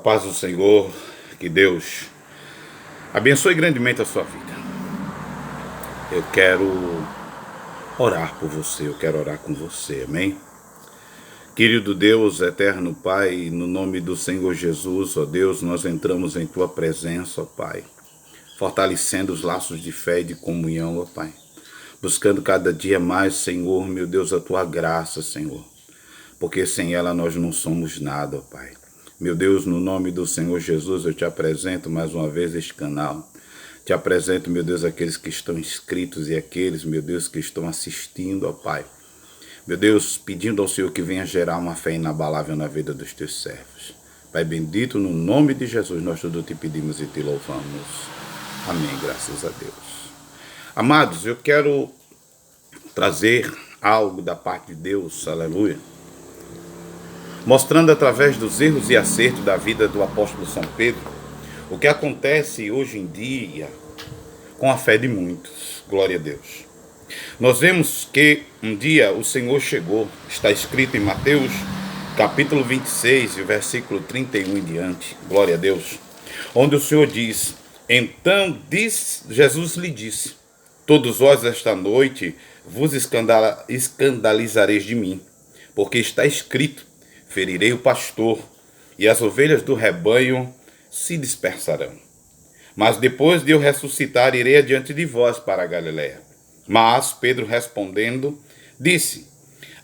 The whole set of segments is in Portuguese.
paz do Senhor, que Deus abençoe grandemente a sua vida. Eu quero orar por você, eu quero orar com você, amém? Querido Deus, eterno Pai, no nome do Senhor Jesus, ó Deus, nós entramos em Tua presença, ó Pai, fortalecendo os laços de fé e de comunhão, ó Pai, buscando cada dia mais, Senhor, meu Deus, a Tua graça, Senhor, porque sem ela nós não somos nada, ó Pai. Meu Deus, no nome do Senhor Jesus, eu te apresento mais uma vez este canal. Te apresento, meu Deus, aqueles que estão inscritos e aqueles, meu Deus, que estão assistindo, ó Pai. Meu Deus, pedindo ao Senhor que venha gerar uma fé inabalável na vida dos teus servos. Pai bendito, no nome de Jesus, nós tudo te pedimos e te louvamos. Amém, graças a Deus. Amados, eu quero trazer algo da parte de Deus, aleluia, mostrando através dos erros e acertos da vida do apóstolo São Pedro, o que acontece hoje em dia com a fé de muitos. Glória a Deus. Nós vemos que um dia o Senhor chegou, está escrito em Mateus capítulo 26, versículo 31 em diante, glória a Deus, onde o Senhor diz: então Jesus lhe disse: todos vós esta noite vos escandalizareis de mim, porque está escrito: ferirei o pastor, e as ovelhas do rebanho se dispersarão. Mas depois de eu ressuscitar, irei adiante de vós para a Galiléia. Mas Pedro respondendo, disse: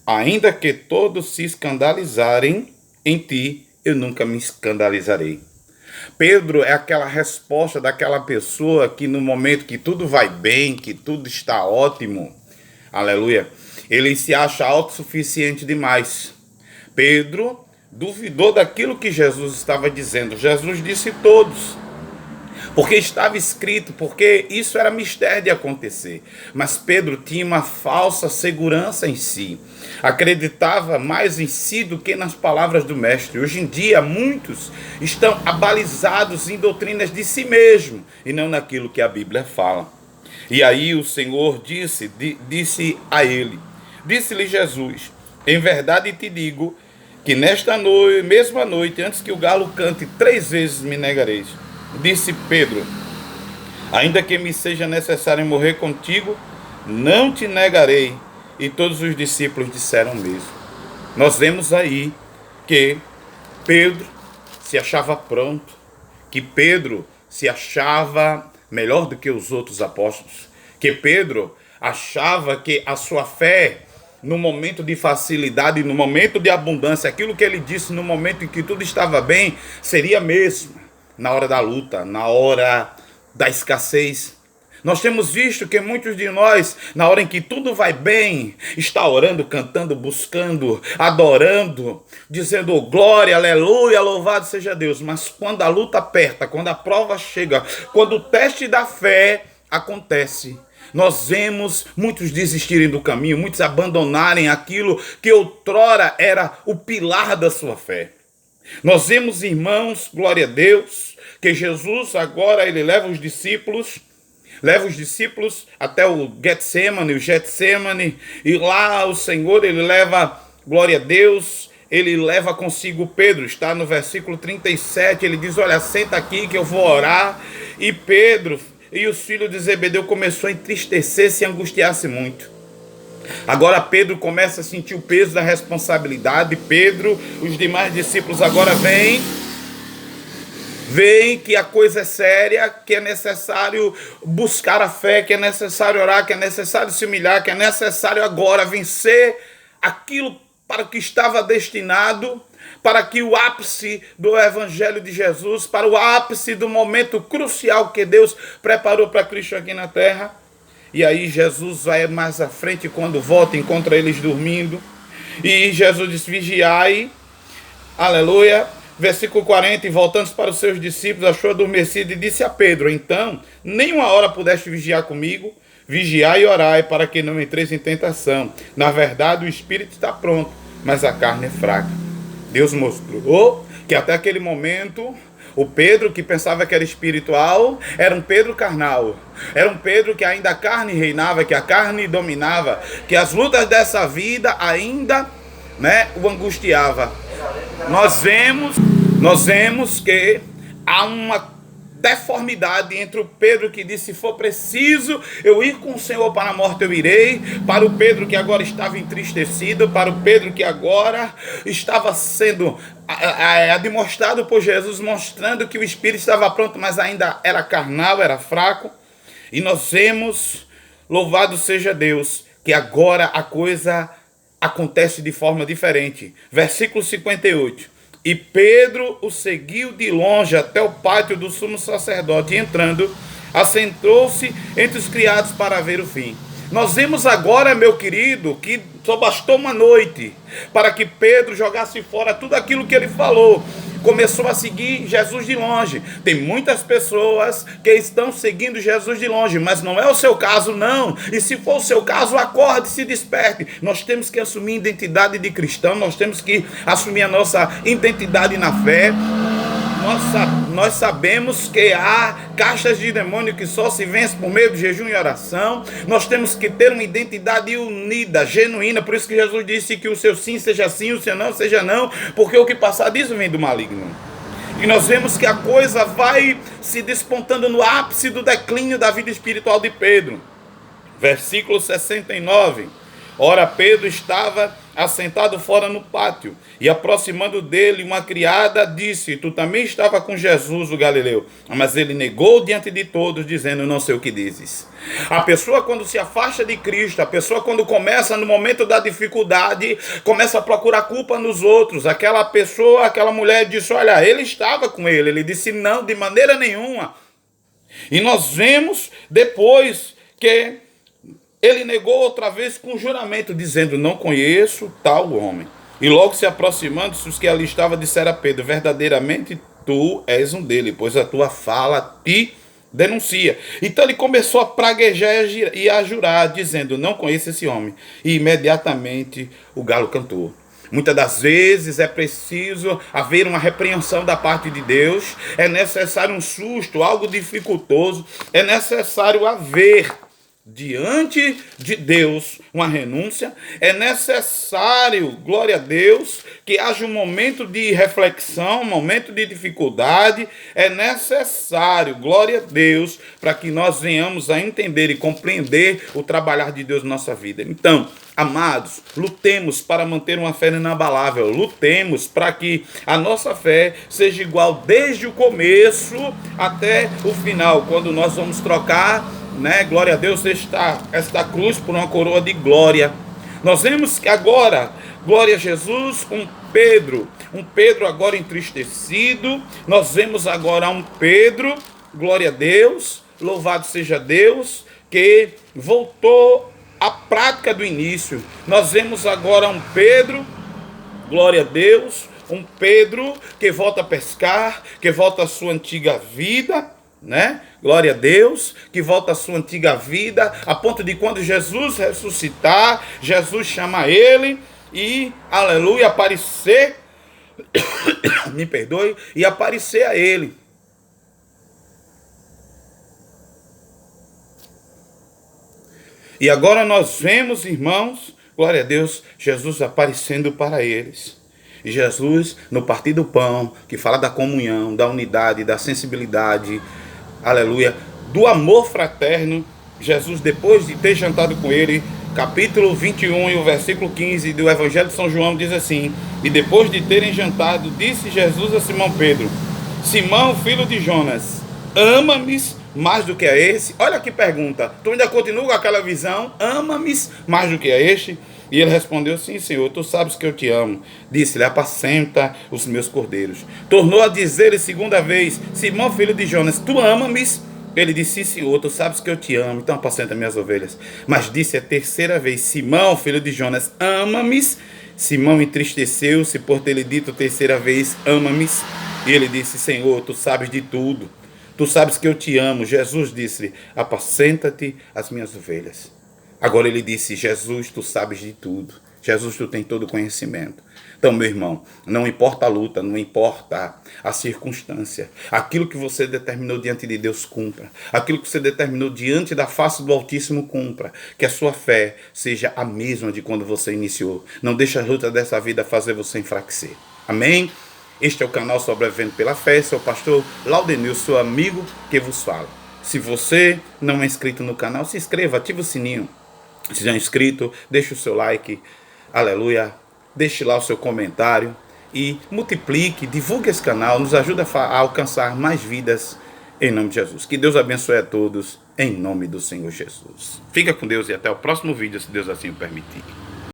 ainda que todos se escandalizarem em ti, eu nunca me escandalizarei. Pedro é aquela resposta daquela pessoa que no momento que tudo vai bem, que tudo está ótimo, aleluia, ele se acha autossuficiente demais. Pedro duvidou daquilo que Jesus estava dizendo. Jesus disse todos, porque estava escrito, porque isso era mistério de acontecer. Mas Pedro tinha uma falsa segurança em si, acreditava mais em si do que nas palavras do mestre. Hoje em dia muitos estão abalizados em doutrinas de si mesmo e não naquilo que a Bíblia fala. E aí o Senhor disse a ele, disse-lhe Jesus: em verdade te digo que nesta noite, mesma noite, antes que o galo cante 3 vezes me negareis. Disse Pedro: ainda que me seja necessário morrer contigo, não te negarei. E todos os discípulos disseram o mesmo. Nós vemos aí que Pedro se achava pronto, que Pedro se achava melhor do que os outros apóstolos, que Pedro achava que a sua fé, no momento de facilidade, no momento de abundância, aquilo que ele disse no momento em que tudo estava bem, seria mesmo na hora da luta, na hora da escassez. Nós temos visto que muitos de nós, na hora em que tudo vai bem, está orando, cantando, buscando, adorando, dizendo glória, aleluia, louvado seja Deus. Mas quando a luta aperta, quando a prova chega, quando o teste da fé acontece, nós vemos muitos desistirem do caminho, muitos abandonarem aquilo que outrora era o pilar da sua fé. Nós vemos, irmãos, glória a Deus, que Jesus agora ele leva os discípulos até o Getsemane, e lá o Senhor ele leva, glória a Deus, ele leva consigo Pedro. Está no versículo 37, ele diz: olha, senta aqui que eu vou orar. E Pedro e os filhos de Zebedeu começou a entristecer-se e angustiar-se muito. Agora Pedro começa a sentir o peso da responsabilidade. Pedro, os demais discípulos agora veem que a coisa é séria, que é necessário buscar a fé, que é necessário orar, que é necessário se humilhar, que é necessário agora vencer aquilo para o que estava destinado, para que o ápice do Evangelho de Jesus, para o ápice do momento crucial que Deus preparou para Cristo aqui na terra. E aí Jesus vai mais à frente, quando volta, encontra eles dormindo. E Jesus diz: vigiai, aleluia. Versículo 40, e voltando para os seus discípulos, achou adormecido e disse a Pedro: então, nem uma hora pudeste vigiar comigo? Vigiai e orai, para que não entreis em tentação. Na verdade, o espírito está pronto, mas a carne é fraca. Deus mostrou que até aquele momento, o Pedro que pensava que era espiritual, era um Pedro carnal. Era um Pedro que ainda a carne reinava, que a carne dominava, que as lutas dessa vida ainda, o angustiava. Nós vemos Nós vemos que há uma deformidade entre o Pedro que disse: se for preciso eu ir com o Senhor para a morte, eu irei, para o Pedro que agora estava entristecido, para o Pedro que agora estava sendo demonstrado por Jesus, mostrando que o Espírito estava pronto, mas ainda era carnal, era fraco. E nós vemos, louvado seja Deus, que agora a coisa acontece de forma diferente. Versículo 58. E Pedro o seguiu de longe até o pátio do sumo sacerdote, e entrando, assentou-se entre os criados para ver o fim. Nós vemos agora, meu querido, que só bastou uma noite para que Pedro jogasse fora tudo aquilo que ele falou. Começou a seguir Jesus de longe. Tem muitas pessoas que estão seguindo Jesus de longe, mas não é o seu caso, não. E se for o seu caso, acorde, se desperte. Nós temos que assumir a identidade de cristão, nós temos que assumir a nossa identidade na fé. Nós sabemos que há caixas de demônio que só se vence por meio de jejum e oração. Nós temos que ter uma identidade unida, genuína. Por isso que Jesus disse que o seu sim seja sim, o seu não seja não, porque o que passar disso vem do maligno. E nós vemos que a coisa vai se despontando no ápice do declínio da vida espiritual de Pedro. Versículo 69. Ora, Pedro estava assentado fora no pátio, e aproximando dele uma criada disse: tu também estava com Jesus o Galileu? Mas ele negou diante de todos, dizendo: não sei o que dizes. A pessoa, quando se afasta de Cristo, a pessoa, quando começa no momento da dificuldade, começa a procurar culpa nos outros. Aquela pessoa, aquela mulher disse: olha, ele estava com ele. Ele disse: não, de maneira nenhuma. E nós vemos depois que ele negou outra vez com juramento, dizendo: não conheço tal homem. E logo se aproximando-se os que ali estavam, disseram a Pedro: verdadeiramente tu és um dele, pois a tua fala te denuncia. Então ele começou a praguejar e a jurar, dizendo: não conheço esse homem. E imediatamente o galo cantou. Muitas das vezes é preciso haver uma repreensão da parte de Deus, é necessário um susto, algo dificultoso, é necessário haver diante de Deus uma renúncia. É necessário, glória a Deus, que haja um momento de reflexão, um momento de dificuldade. É necessário, glória a Deus, para que nós venhamos a entender e compreender o trabalhar de Deus na nossa vida. Então, amados, lutemos para manter uma fé inabalável, lutemos para que a nossa fé seja igual desde o começo até o final, quando nós vamos trocar, glória a Deus, esta cruz por uma coroa de glória. Nós vemos que agora, glória a Jesus, um Pedro agora entristecido. Nós vemos agora um Pedro, glória a Deus, louvado seja Deus, que voltou à prática do início. Nós vemos agora um Pedro, glória a Deus, um Pedro que volta a pescar, que volta à sua antiga vida, glória a Deus, que volta à sua antiga vida, a ponto de quando Jesus ressuscitar, Jesus chama ele e, aleluia, aparecer, me perdoe, e aparecer a ele. E agora nós vemos, irmãos, glória a Deus, Jesus aparecendo para eles. E Jesus, no partir do pão, que fala da comunhão, da unidade, da sensibilidade, aleluia, do amor fraterno, Jesus, depois de ter jantado com ele, capítulo 21 e o versículo 15 do Evangelho de São João diz assim: e depois de terem jantado, disse Jesus a Simão Pedro: Simão, filho de Jonas, ama-me mais do que a esse? Olha que pergunta, tu ainda continua com aquela visão? Ama-me mais do que a este? E ele respondeu: sim, Senhor, tu sabes que eu te amo. Disse-lhe: apacenta os meus cordeiros. Tornou a dizer-lhe segunda vez: Simão, filho de Jonas, tu ama-me? Ele disse: sim, Senhor, tu sabes que eu te amo, então apacenta minhas ovelhas. Mas disse a terceira vez: Simão, filho de Jonas, ama-me? Simão entristeceu-se por ter lhe dito a terceira vez: ama-me? E ele disse: Senhor, tu sabes de tudo, tu sabes que eu te amo. Jesus disse-lhe: apacenta-te as minhas ovelhas. Agora ele disse: Jesus, tu sabes de tudo. Jesus, tu tens todo o conhecimento. Então, meu irmão, não importa a luta, não importa a circunstância. Aquilo que você determinou diante de Deus, cumpra. Aquilo que você determinou diante da face do Altíssimo, cumpra. Que a sua fé seja a mesma de quando você iniciou. Não deixe a luta dessa vida fazer você enfraquecer. Amém? Este é o canal Sobrevivendo pela Fé, sou o pastor Laudenil, seu amigo que vos fala. Se você não é inscrito no canal, se inscreva, ative o sininho. Se já é inscrito, deixe o seu like, aleluia, deixe lá o seu comentário e multiplique, divulgue esse canal, nos ajuda a alcançar mais vidas em nome de Jesus. Que Deus abençoe a todos em nome do Senhor Jesus. Fica com Deus e até o próximo vídeo, se Deus assim o permitir.